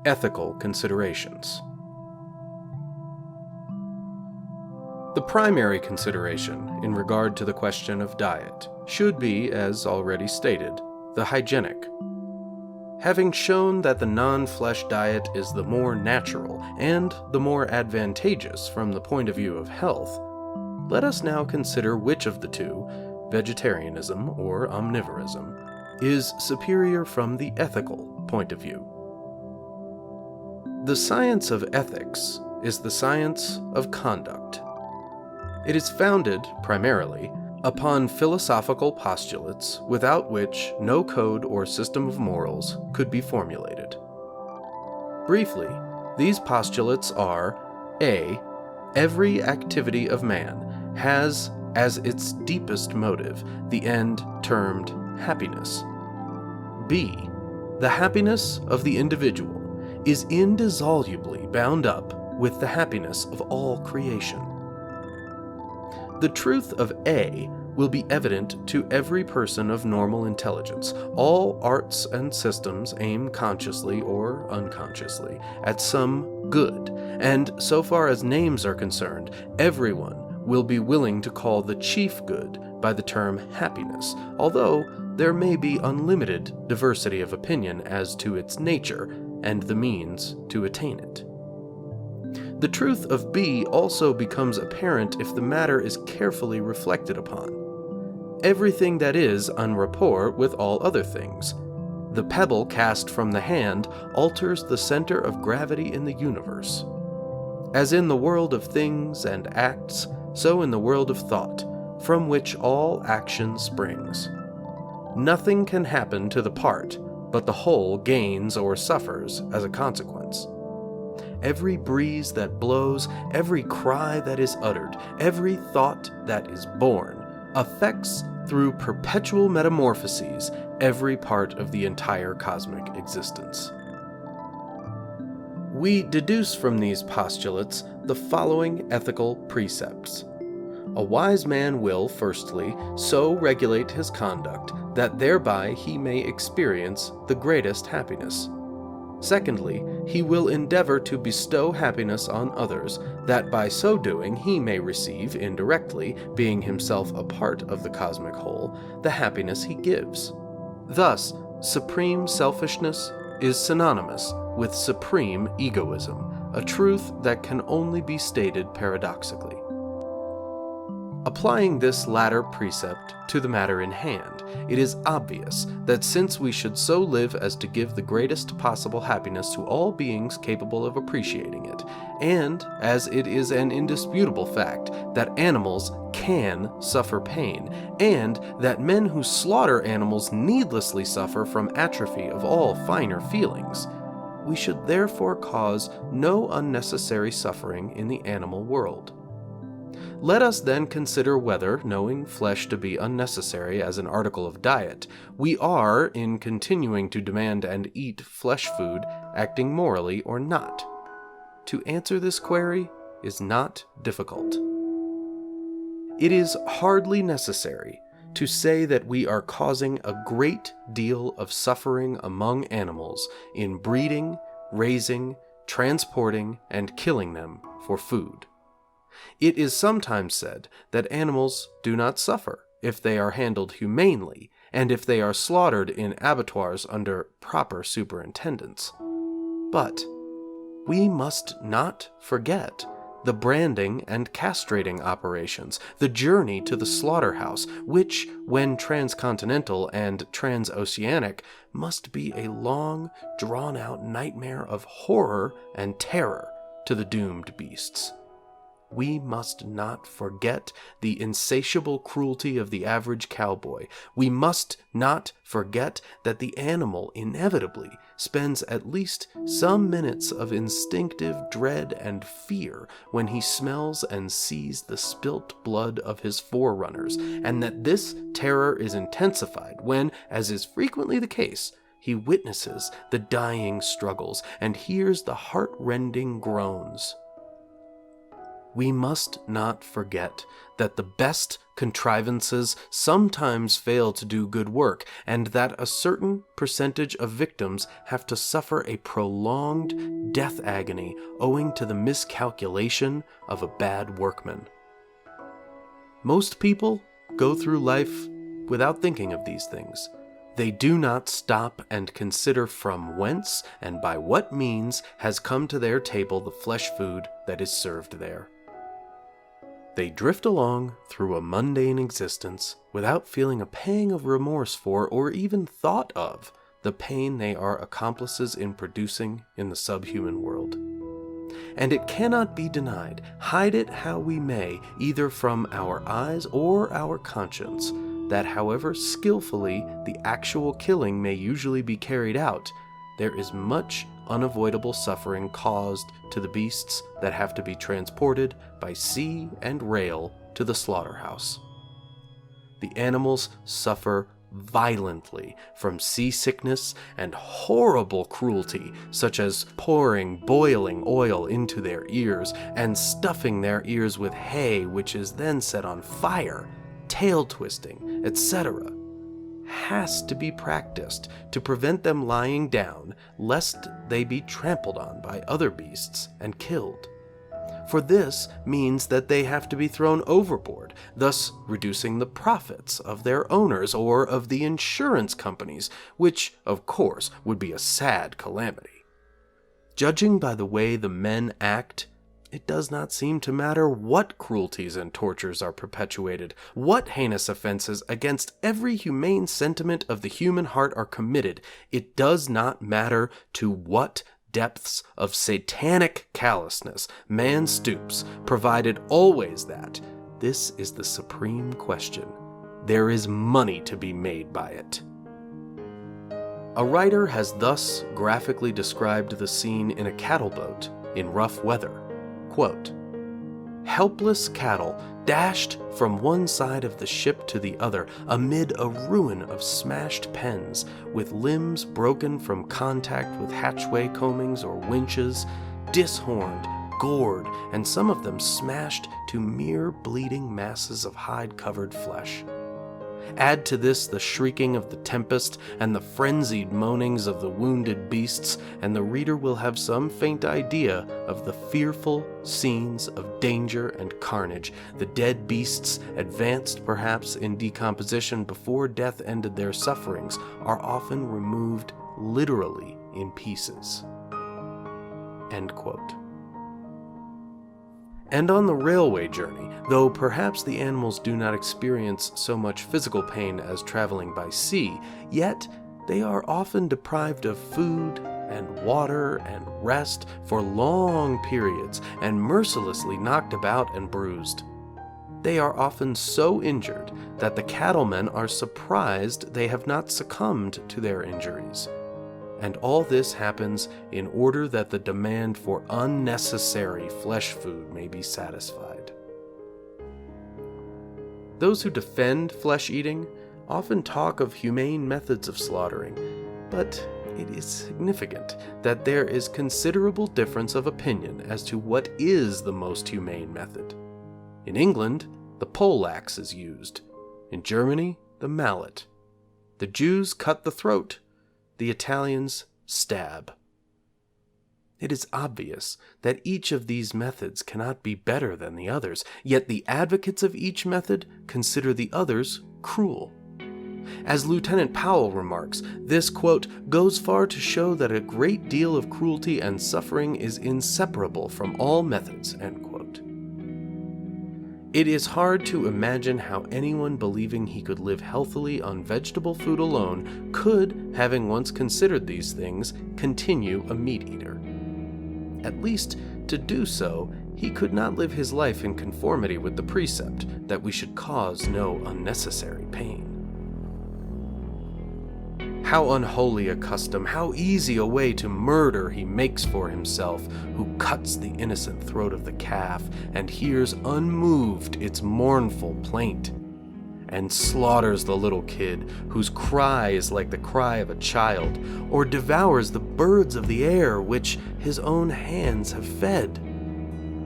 Ethical considerations. The primary consideration in regard to the question of diet should be, as already stated, the hygienic. Having shown that the non-flesh diet is the more natural and the more advantageous from the point of view of health, let us now consider which of the two, vegetarianism or omnivorism, is superior from the ethical point of view. The science of ethics is the science of conduct. It is founded, primarily, upon philosophical postulates without which no code or system of morals could be formulated. Briefly, these postulates are: A. Every activity of man has as its deepest motive the end termed happiness. B. The happiness of the individual is indissolubly bound up with the happiness of all creation. The truth of A will be evident to every person of normal intelligence. All arts and systems aim consciously or unconsciously at some good, and so far as names are concerned, everyone will be willing to call the chief good by the term happiness, although there may be unlimited diversity of opinion as to its nature and the means to attain it. The truth of B also becomes apparent if the matter is carefully reflected upon. Everything that is en rapport with all other things. The pebble cast from the hand alters the center of gravity in the universe. As in the world of things and acts, so in the world of thought, from which all action springs. Nothing can happen to the part, but the whole gains or suffers as a consequence. Every breeze that blows, every cry that is uttered, every thought that is born, affects through perpetual metamorphoses every part of the entire cosmic existence. We deduce from these postulates the following ethical precepts. A wise man will, firstly, so regulate his conduct that thereby he may experience the greatest happiness. Secondly, he will endeavor to bestow happiness on others, that by so doing he may receive indirectly, being himself a part of the cosmic whole, the happiness he gives. Thus, supreme selfishness is synonymous with supreme egoism, a truth that can only be stated paradoxically. Applying this latter precept to the matter in hand, it is obvious that since we should so live as to give the greatest possible happiness to all beings capable of appreciating it, and as it is an indisputable fact that animals can suffer pain, and that men who slaughter animals needlessly suffer from atrophy of all finer feelings, we should therefore cause no unnecessary suffering in the animal world. Let us then consider whether, knowing flesh to be unnecessary as an article of diet, we are, in continuing to demand and eat flesh food, acting morally or not. To answer this query is not difficult. It is hardly necessary to say that we are causing a great deal of suffering among animals in breeding, raising, transporting, and killing them for food. It is sometimes said that animals do not suffer if they are handled humanely and if they are slaughtered in abattoirs under proper superintendence. But we must not forget the branding and castrating operations, the journey to the slaughterhouse, which, when transcontinental and transoceanic, must be a long, drawn-out nightmare of horror and terror to the doomed beasts. We must not forget the insatiable cruelty of the average cowboy. We must not forget that the animal inevitably spends at least some minutes of instinctive dread and fear when he smells and sees the spilt blood of his forerunners, and that this terror is intensified when, as is frequently the case, he witnesses the dying struggles and hears the heart-rending groans. we must not forget that the best contrivances sometimes fail to do good work, and that a certain percentage of victims have to suffer a prolonged death agony owing to the miscalculation of a bad workman. Most people go through life without thinking of these things. They do not stop and consider from whence and by what means has come to their table the flesh food that is served there. They drift along through a mundane existence without feeling a pang of remorse for, or even thought of, the pain they are accomplices in producing in the subhuman world. And it cannot be denied, hide it how we may, either from our eyes or our conscience, that however skillfully the actual killing may usually be carried out, there is much unavoidable suffering caused to the beasts that have to be transported by sea and rail to the slaughterhouse. The animals suffer violently from seasickness and horrible cruelty, such as pouring boiling oil into their ears and stuffing their ears with hay which is then set on fire, tail twisting, etc., has to be practiced to prevent them lying down, lest they be trampled on by other beasts and killed. For this means that they have to be thrown overboard, thus reducing the profits of their owners or of the insurance companies, which, of course, would be a sad calamity. Judging by the way the men act, it does not seem to matter what cruelties and tortures are perpetuated, what heinous offenses against every humane sentiment of the human heart are committed. It does not matter to what depths of satanic callousness man stoops, provided always that this is the supreme question. There is money to be made by it. A writer has thus graphically described the scene in a cattle boat in rough weather. Quote, "Helpless cattle dashed from one side of the ship to the other amid a ruin of smashed pens, with limbs broken from contact with hatchway coamings or winches, dishorned, gored, and some of them smashed to mere bleeding masses of hide-covered flesh. Add to this the shrieking of the tempest and the frenzied moanings of the wounded beasts, and the reader will have some faint idea of the fearful scenes of danger and carnage. The dead beasts, advanced perhaps in decomposition before death ended their sufferings, are often removed literally in pieces." End quote. And on the railway journey, though perhaps the animals do not experience so much physical pain as traveling by sea, yet they are often deprived of food and water and rest for long periods and mercilessly knocked about and bruised. They are often so injured that the cattlemen are surprised they have not succumbed to their injuries. And all this happens in order that the demand for unnecessary flesh food may be satisfied. Those who defend flesh eating often talk of humane methods of slaughtering, but it is significant that there is considerable difference of opinion as to what is the most humane method. In England, the poleaxe is used. In Germany, the mallet. The Jews cut the throat. The Italians stab. It is obvious that each of these methods cannot be better than the others, yet the advocates of each method consider the others cruel. As Lieutenant Powell remarks, this, quote, "goes far to show that a great deal of cruelty and suffering is inseparable from all methods," end quote. It is hard to imagine how anyone believing he could live healthily on vegetable food alone could, having once considered these things, continue a meat eater. At least, to do so, he could not live his life in conformity with the precept that we should cause no unnecessary pain. How unholy a custom, how easy a way to murder he makes for himself, who cuts the innocent throat of the calf, and hears unmoved its mournful plaint, and slaughters the little kid, whose cry is like the cry of a child, or devours the birds of the air which his own hands have fed.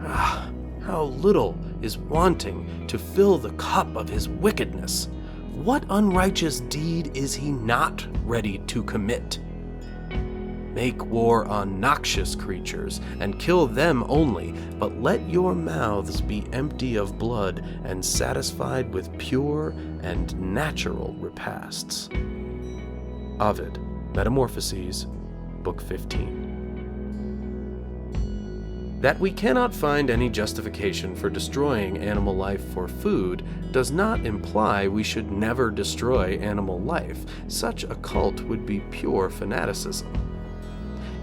Ah, How little is wanting to fill the cup of his wickedness! What unrighteous deed is he not ready to commit? Make war on noxious creatures, and kill them only, but let your mouths be empty of blood, and satisfied with pure and natural repasts. Ovid, Metamorphoses, Book 15. That we cannot find any justification for destroying animal life for food does not imply we should never destroy animal life. Such a cult would be pure fanaticism.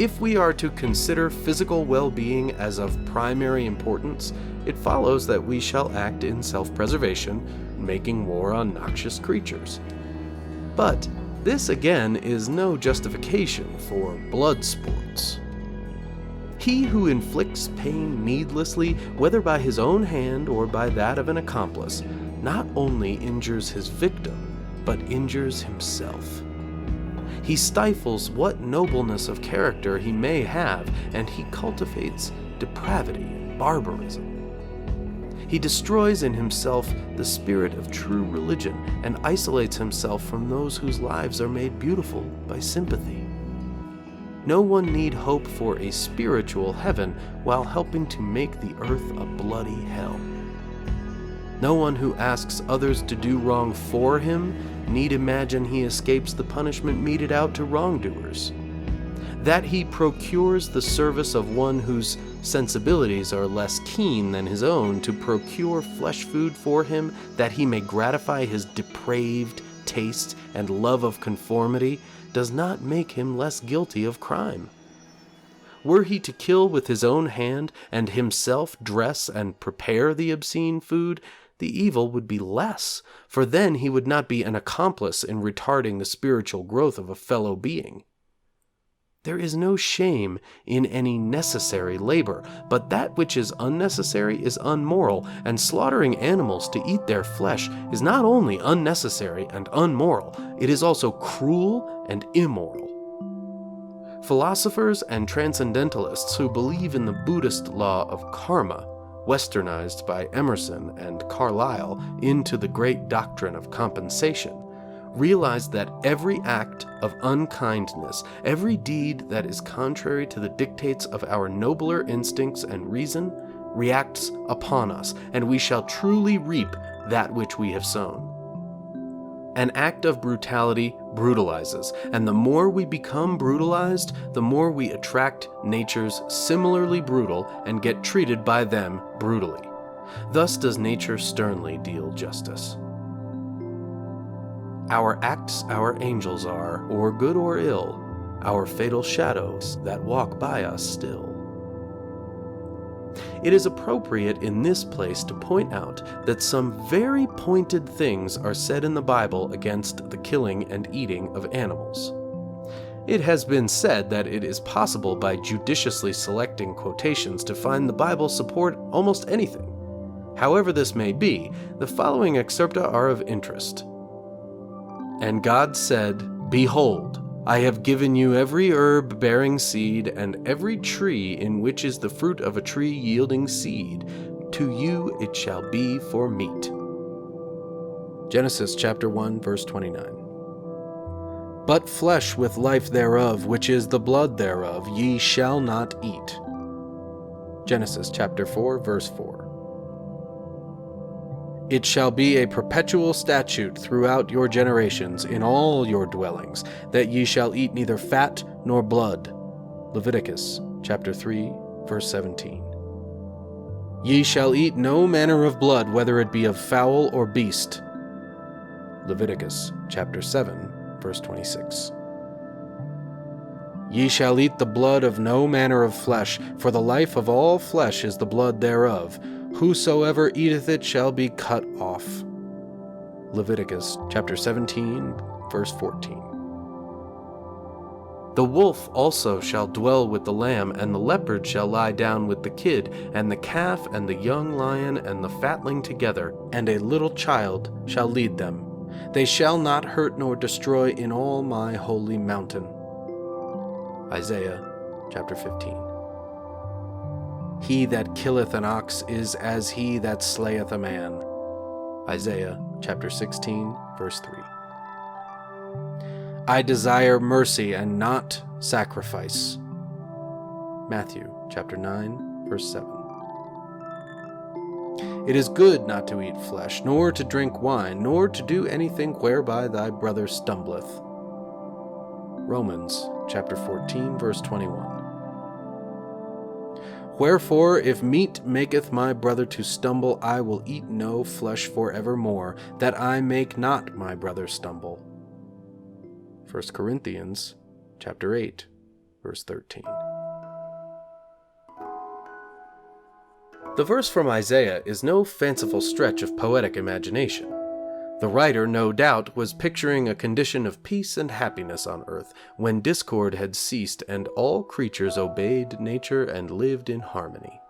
If we are to consider physical well-being as of primary importance, it follows that we shall act in self-preservation, making war on noxious creatures. But this again is no justification for blood sports. He who inflicts pain needlessly, whether by his own hand or by that of an accomplice, not only injures his victim, but injures himself. He stifles what nobleness of character he may have, and he cultivates depravity and barbarism. He destroys in himself the spirit of true religion and isolates himself from those whose lives are made beautiful by sympathy. No one need hope for a spiritual heaven while helping to make the earth a bloody hell. No one who asks others to do wrong for him need imagine he escapes the punishment meted out to wrongdoers. That he procures the service of one whose sensibilities are less keen than his own to procure flesh food for him, that he may gratify his depraved taste and love of conformity, does not make him less guilty of crime. Were he to kill with his own hand and himself dress and prepare the obscene food, the evil would be less, for then he would not be an accomplice in retarding the spiritual growth of a fellow being. There is no shame in any necessary labor, but that which is unnecessary is unmoral, and slaughtering animals to eat their flesh is not only unnecessary and unmoral, it is also cruel and immoral. Philosophers and transcendentalists who believe in the Buddhist law of karma, westernized by Emerson and Carlyle into the great doctrine of compensation, realize that every act of unkindness, every deed that is contrary to the dictates of our nobler instincts and reason, reacts upon us, and we shall truly reap that which we have sown. An act of brutality brutalizes, and the more we become brutalized, the more we attract natures similarly brutal and get treated by them brutally. Thus does nature sternly deal justice. Our acts our angels are, or good or ill, our fatal shadows that walk by us still. It is appropriate in this place to point out that some very pointed things are said in the Bible against the killing and eating of animals. It has been said that it is possible by judiciously selecting quotations to find the Bible support almost anything. However this may be, the following excerpta are of interest. And God said, Behold, I have given you every herb bearing seed, and every tree in which is the fruit of a tree yielding seed. To you it shall be for meat. Genesis chapter 1, verse 29. But flesh with life thereof, which is the blood thereof, ye shall not eat. Genesis chapter 4, verse 4. It shall be a perpetual statute throughout your generations in all your dwellings, that ye shall eat neither fat nor blood. Leviticus chapter 3, verse 17. Ye shall eat no manner of blood, whether it be of fowl or beast. Leviticus chapter 7, verse 26. Ye shall eat the blood of no manner of flesh, for the life of all flesh is the blood thereof. Whosoever eateth it shall be cut off. Leviticus chapter 17, verse 14. The wolf also shall dwell with the lamb, and the leopard shall lie down with the kid, and the calf and the young lion and the fatling together, and a little child shall lead them. They shall not hurt nor destroy in all my holy mountain. Isaiah chapter 15. He that killeth an ox is as he that slayeth a man. Isaiah chapter 16, verse 3. I desire mercy and not sacrifice. Matthew chapter 9, verse 7. It is good not to eat flesh, nor to drink wine, nor to do anything whereby thy brother stumbleth. Romans chapter 14, verse 21. Wherefore, if meat maketh my brother to stumble, I will eat no flesh forevermore, that I make not my brother stumble. 1 Corinthians chapter 8, verse 13. The verse from Isaiah is no fanciful stretch of poetic imagination. The writer, no doubt, was picturing a condition of peace and happiness on earth, when discord had ceased and all creatures obeyed nature and lived in harmony.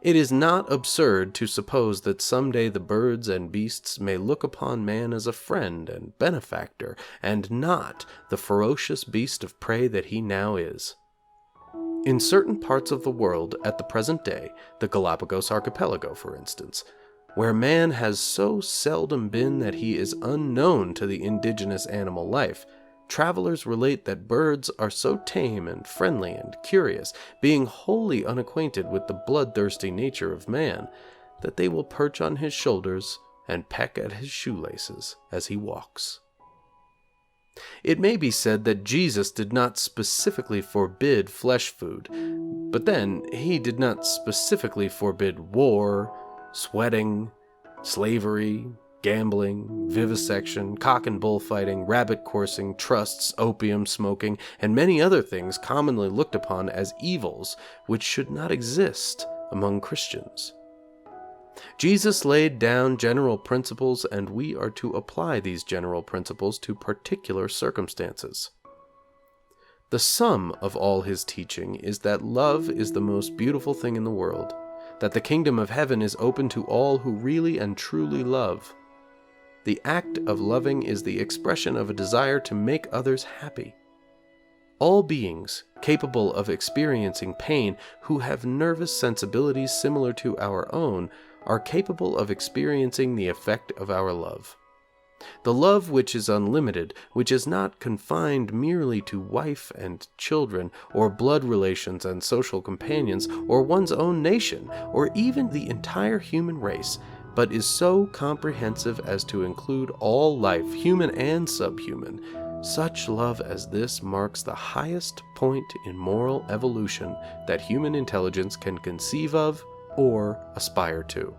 It is not absurd to suppose that someday the birds and beasts may look upon man as a friend and benefactor, and not the ferocious beast of prey that he now is. In certain parts of the world at the present day, the Galapagos Archipelago, for instance, where man has so seldom been that he is unknown to the indigenous animal life, travelers relate that birds are so tame and friendly and curious, being wholly unacquainted with the bloodthirsty nature of man, that they will perch on his shoulders and peck at his shoelaces as he walks. It may be said that Jesus did not specifically forbid flesh food, but then he did not specifically forbid war, sweating, slavery, gambling, vivisection, cock and bullfighting, rabbit coursing, trusts, opium smoking, and many other things commonly looked upon as evils which should not exist among Christians. Jesus laid down general principles, and we are to apply these general principles to particular circumstances. The sum of all his teaching is that love is the most beautiful thing in the world, that the kingdom of heaven is open to all who really and truly love. The act of loving is the expression of a desire to make others happy. All beings capable of experiencing pain, who have nervous sensibilities similar to our own, are capable of experiencing the effect of our love. The love which is unlimited, which is not confined merely to wife and children, or blood relations and social companions, or one's own nation, or even the entire human race, but is so comprehensive as to include all life, human and subhuman. Such love as this marks the highest point in moral evolution that human intelligence can conceive of or aspire to.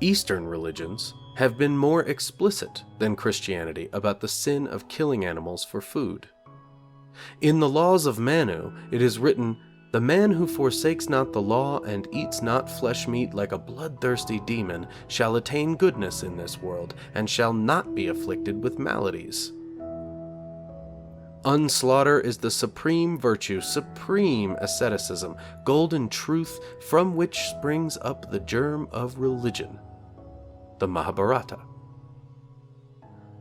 Eastern religions have been more explicit than Christianity about the sin of killing animals for food. In the laws of Manu, it is written, "The man who forsakes not the law and eats not flesh meat like a bloodthirsty demon shall attain goodness in this world, and shall not be afflicted with maladies." Unslaughter is the supreme virtue, supreme asceticism, golden truth from which springs up the germ of religion. The Mahabharata.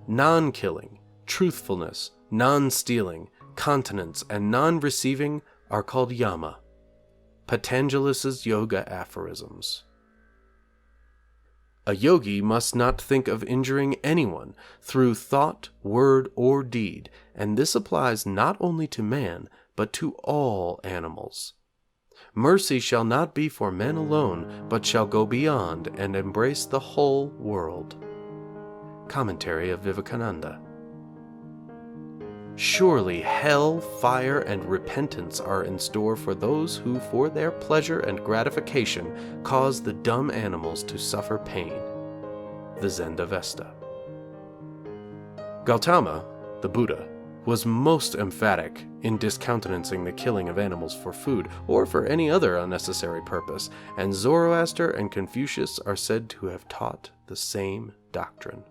Non-killing, truthfulness, non-stealing, continence, and non-receiving are called yama, Patanjali's yoga aphorisms. A yogi must not think of injuring anyone through thought, word, or deed, and this applies not only to man, but to all animals. Mercy shall not be for men alone, but shall go beyond and embrace the whole world. Commentary of Vivekananda. Surely hell, fire, and repentance are in store for those who, for their pleasure and gratification, cause the dumb animals to suffer pain. The Zendavesta. Gautama, the Buddha, was most emphatic in discountenancing the killing of animals for food or for any other unnecessary purpose, and Zoroaster and Confucius are said to have taught the same doctrine.